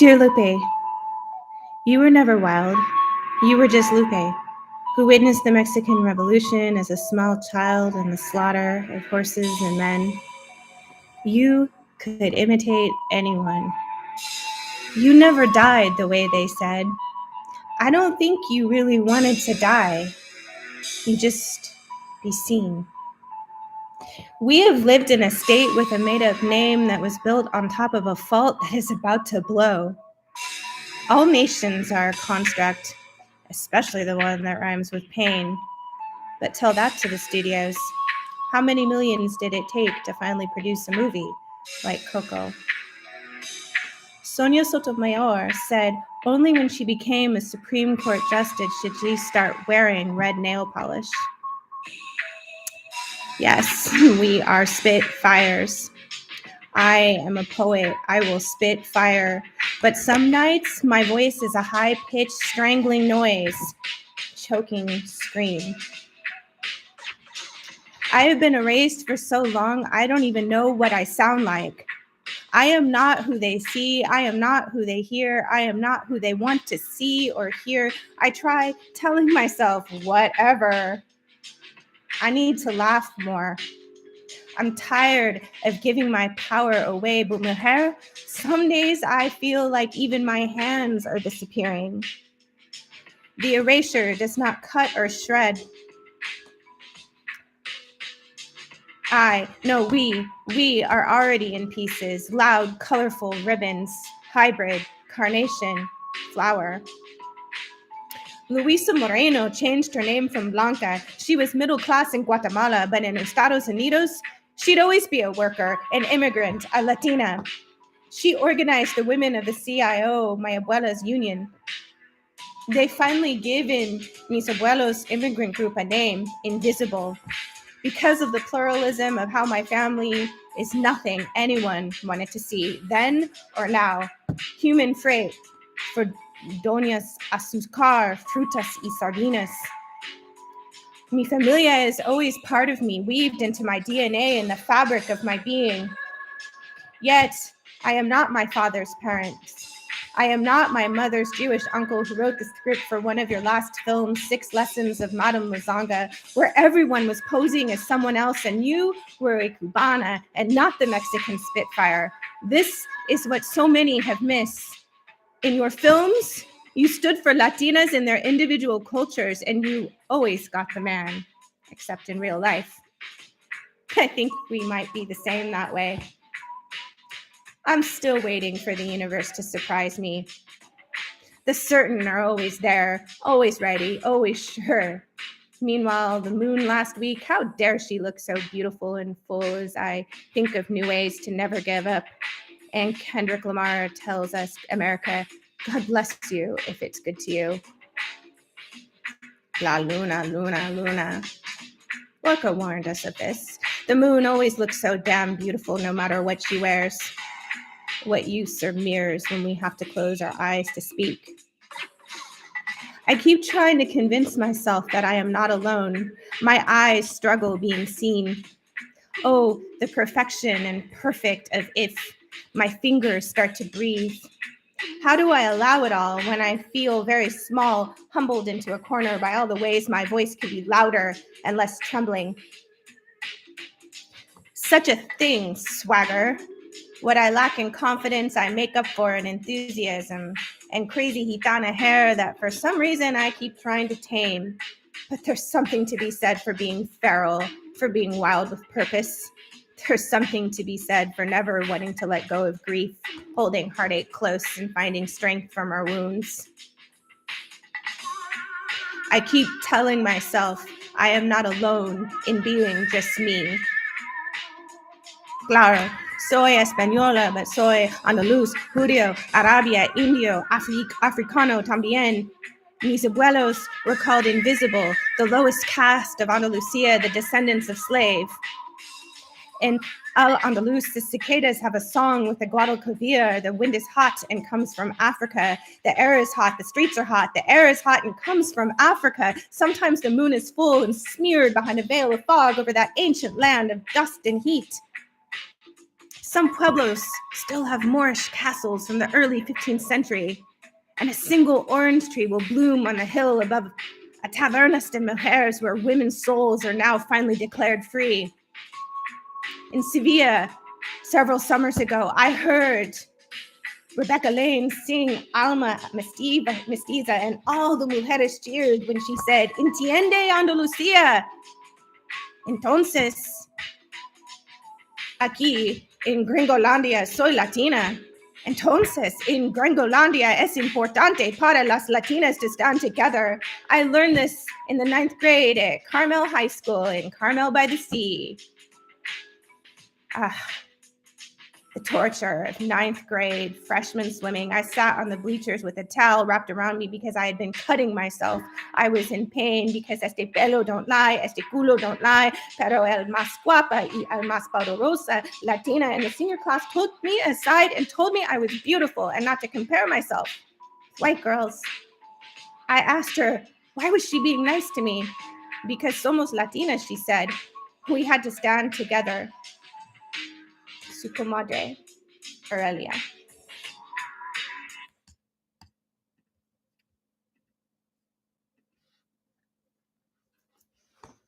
Dear Lupe, you were never wild. You were just Lupe, who witnessed the Mexican Revolution as a small child and the slaughter of horses and men. You could imitate anyone. You never died the way they said. I don't think you really wanted to die. You just be seen. We have lived in a state with a made-up name that was built on top of a fault that is about to blow. All nations are a construct, especially the one that rhymes with pain. But tell that to the studios. How many millions did it take to finally produce a movie like Coco? Sonia Sotomayor said only when she became a Supreme Court justice should she start wearing red nail polish. Yes, we are spitfires. I am a poet. I will spit fire. But some nights my voice is a high-pitched strangling noise, choking scream. I have been erased for so long, I don't even know what I sound like. I am not who they see. I am not who they hear. I am not who they want to see or hear. I try telling myself, whatever. I need to laugh more. I'm tired of giving my power away, but mujer, some days I feel like even my hands are disappearing. The erasure does not cut or shred. We are already in pieces, loud, colorful ribbons, hybrid, carnation, flower. Luisa Moreno changed her name from Blanca. She was middle class in Guatemala, but in Estados Unidos, she'd always be a worker, an immigrant, a Latina. She organized the women of the CIO, my abuela's union. They finally given mis abuelos immigrant group a name, Invisible, because of the pluralism of how my family is nothing anyone wanted to see, then or now. Human freight for doñas azúcar, frutas y sardinas. Mi familia is always part of me, weaved into my DNA and the fabric of my being. Yet, I am not my father's parents. I am not my mother's Jewish uncle who wrote the script for one of your last films, 6 Lessons of Madame Lazanga, where everyone was posing as someone else and you were a Cubana and not the Mexican Spitfire. This is what so many have missed. In your films, you stood for Latinas in their individual cultures and you always got the man, except in real life. I think we might be the same that way. I'm still waiting for the universe to surprise me. The certain are always there, always ready, always sure. Meanwhile, the moon last week, how dare she look so beautiful and full as I think of new ways to never give up. And Kendrick Lamar tells us, America, God bless you if it's good to you. La luna, luna, luna. Lorca warned us of this. The moon always looks so damn beautiful no matter what she wears. What use are mirrors when we have to close our eyes to speak? I keep trying to convince myself that I am not alone. My eyes struggle being seen. Oh, the perfection and perfect of if my fingers start to breathe. How do I allow it all when I feel very small, humbled into a corner by all the ways my voice could be louder and less trembling? Such a thing, swagger. What I lack in confidence, I make up for in enthusiasm and crazy gitana hair that for some reason I keep trying to tame. But there's something to be said for being feral, for being wild with purpose. There's something to be said for never wanting to let go of grief, holding heartache close and finding strength from our wounds. I keep telling myself I am not alone in being just me. Claro, soy española, but soy andaluz, judío, arabia, indio, africano también. Mis abuelos were called invisible, the lowest caste of Andalusia, the descendants of slave. In Al-Andalus, the cicadas have a song with the Guadalquivir. The wind is hot and comes from Africa. The air is hot, the streets are hot. The air is hot and comes from Africa. Sometimes the moon is full and smeared behind a veil of fog over that ancient land of dust and heat. Some pueblos still have Moorish castles from the early 15th century, and a single orange tree will bloom on the hill above a tabernas de mujeres where women's souls are now finally declared free. In Sevilla, several summers ago, I heard Rebecca Lane sing Alma Mestiza, and all the mujeres cheered when she said, "Entiende Andalucía." Entonces, aquí en Gringolandia soy latina. Entonces, en Gringolandia es importante para las latinas to stand together. I learned this in the 9th grade at Carmel High School in Carmel by the Sea. The torture of 9th grade freshman swimming. I sat on the bleachers with a towel wrapped around me because I had been cutting myself. I was in pain because este pelo don't lie, este culo don't lie, pero el más guapa y el más poderosa Latina in the senior class took me aside and told me I was beautiful and not to compare myself with white girls. I asked her, why was she being nice to me? Because somos Latinas, she said. We had to stand together. Su comadre, Aurelia.